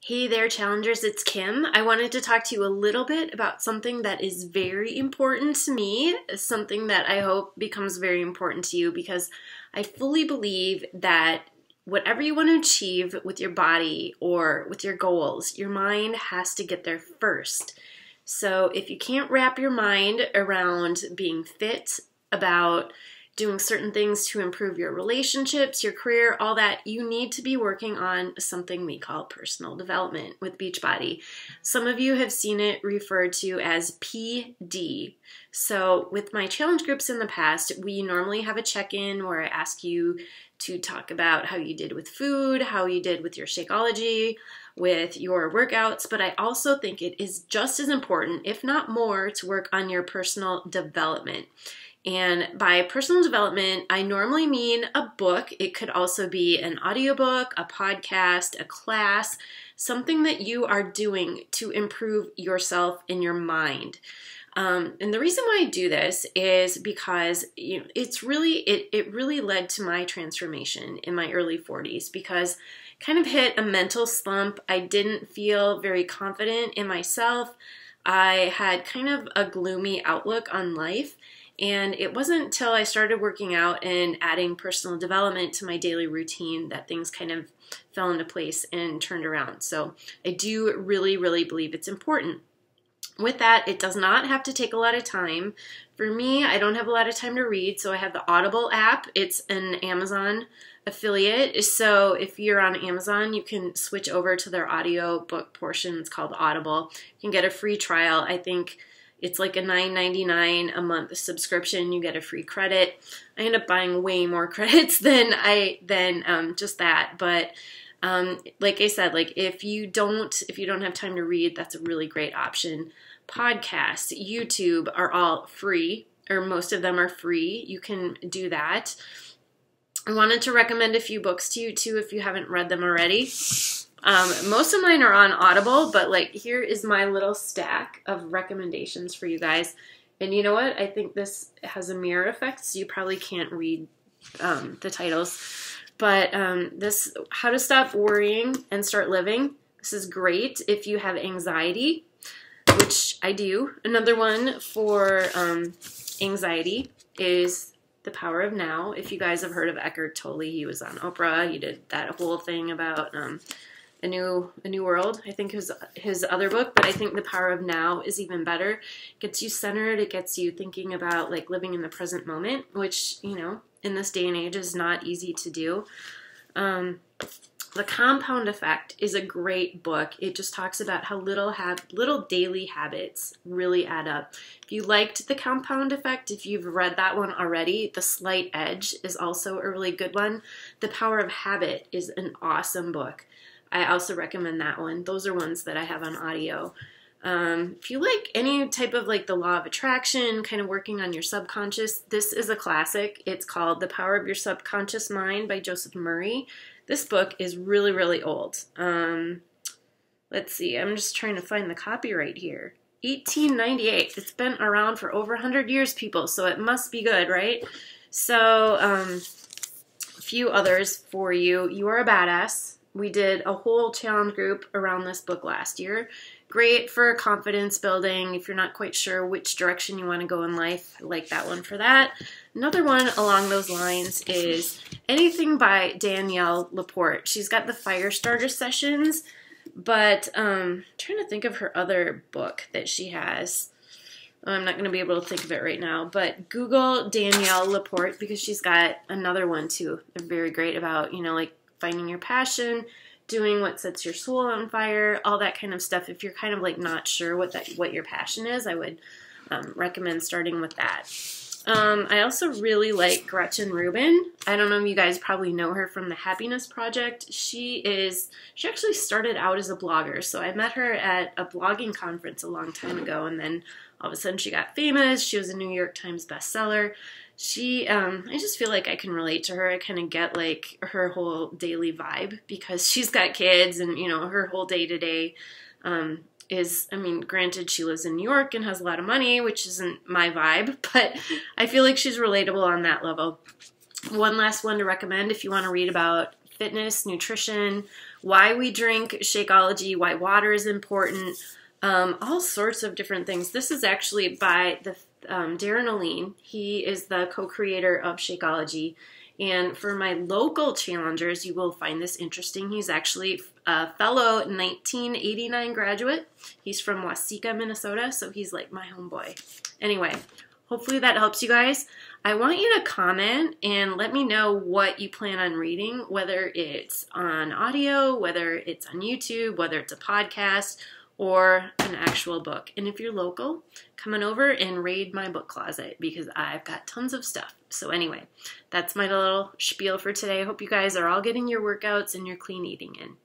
Hey there, challengers, it's Kim. I wanted to talk to you a little bit about something that is very important to me, something that I hope becomes very important to you, because I fully believe that whatever you want to achieve with your body or with your goals, your mind has to get there first. So if you can't wrap your mind around being fit, about doing certain things to improve your relationships, your career, all that, you need to be working on something we call personal development with Beachbody. Some of you have seen it referred to as PD. So with my challenge groups in the past, we normally have a check-in where I ask you to talk about how you did with food, how you did with your Shakeology, with your workouts, but I also think it is just as important, if not more, to work on your personal development. And by personal development, I normally mean a book. It could also be an audiobook, a podcast, a class, something that you are doing to improve yourself and your mind. And the reason why I do this is because it really led to my transformation in my early 40s, because I kind of hit a mental slump. I didn't feel very confident in myself. I had kind of a gloomy outlook on life. And it wasn't until I started working out and adding personal development to my daily routine that things kind of fell into place and turned around. So I do really, really believe it's important. With that, it does not have to take a lot of time. For me, I don't have a lot of time to read, so I have the Audible app. It's an Amazon affiliate. So if you're on Amazon, you can switch over to their audio book portion. It's called Audible. You can get a free trial. I think it's like a $9.99 a month subscription. You get a free credit. I end up buying way more credits than just that. But like I said, like if you don't have time to read, that's a really great option. Podcasts, YouTube are all free, or most of them are free. You can do that. I wanted to recommend a few books to you too if you haven't read them already. Most of mine are on Audible, but like here is my little stack of recommendations for you guys. And you know what? I think this has a mirror effect, so you probably can't read the titles. But this, How to Stop Worrying and Start Living. This is great if you have anxiety, which I do. Another one for anxiety is The Power of Now. If you guys have heard of Eckhart Tolle, he was on Oprah. He did that whole thing about A New World, I think his other book, but I think The Power of Now is even better. It gets you centered. It gets you thinking about like living in the present moment, which, in this day and age is not easy to do. The Compound Effect is a great book. It just talks about how little daily habits really add up. If you liked The Compound Effect, if you've read that one already, The Slight Edge is also a really good one. The Power of Habit is an awesome book. I also recommend that one. Those are ones that I have on audio. If you like any type of like the law of attraction, kind of working on your subconscious, this is a classic. It's called The Power of Your Subconscious Mind by Joseph Murray. This book is really, really old. Let's see. I'm just trying to find the copyright here. 1898. It's been around for over 100 years, people, so it must be good, right? So, a few others for you. You Are a Badass. We did a whole challenge group around this book last year. Great for confidence building. If you're not quite sure which direction you want to go in life, I like that one for that. Another one along those lines is anything by Danielle Laporte. She's got the Firestarter sessions, but I'm trying to think of her other book that she has. I'm not going to be able to think of it right now, but Google Danielle Laporte because she's got another one too. They're very great about, like finding your passion, doing what sets your soul on fire, all that kind of stuff. If you're kind of like not sure what your passion is, I would recommend starting with that. I also really like Gretchen Rubin. I don't know if you guys probably know her from the Happiness Project. She actually started out as a blogger. So I met her at a blogging conference a long time ago, and then all of a sudden she got famous. She was a New York Times bestseller. I just feel like I can relate to her. I kind of get like her whole daily vibe because she's got kids and, her whole day-to-day granted she lives in New York and has a lot of money, which isn't my vibe, but I feel like she's relatable on that level. One last one to recommend if you want to read about fitness, nutrition, why we drink Shakeology, why water is important, all sorts of different things. This is actually by the Darren Oline. He is the co-creator of Shakeology. And for my local challengers, you will find this interesting. He's actually a fellow 1989 graduate. He's from Waseca, Minnesota, so he's like my homeboy. Anyway, hopefully that helps you guys. I want you to comment and let me know what you plan on reading, whether it's on audio, whether it's on YouTube, whether it's a podcast, or an actual book. And if you're local, come on over and raid my book closet because I've got tons of stuff. So anyway, that's my little spiel for today. I hope you guys are all getting your workouts and your clean eating in.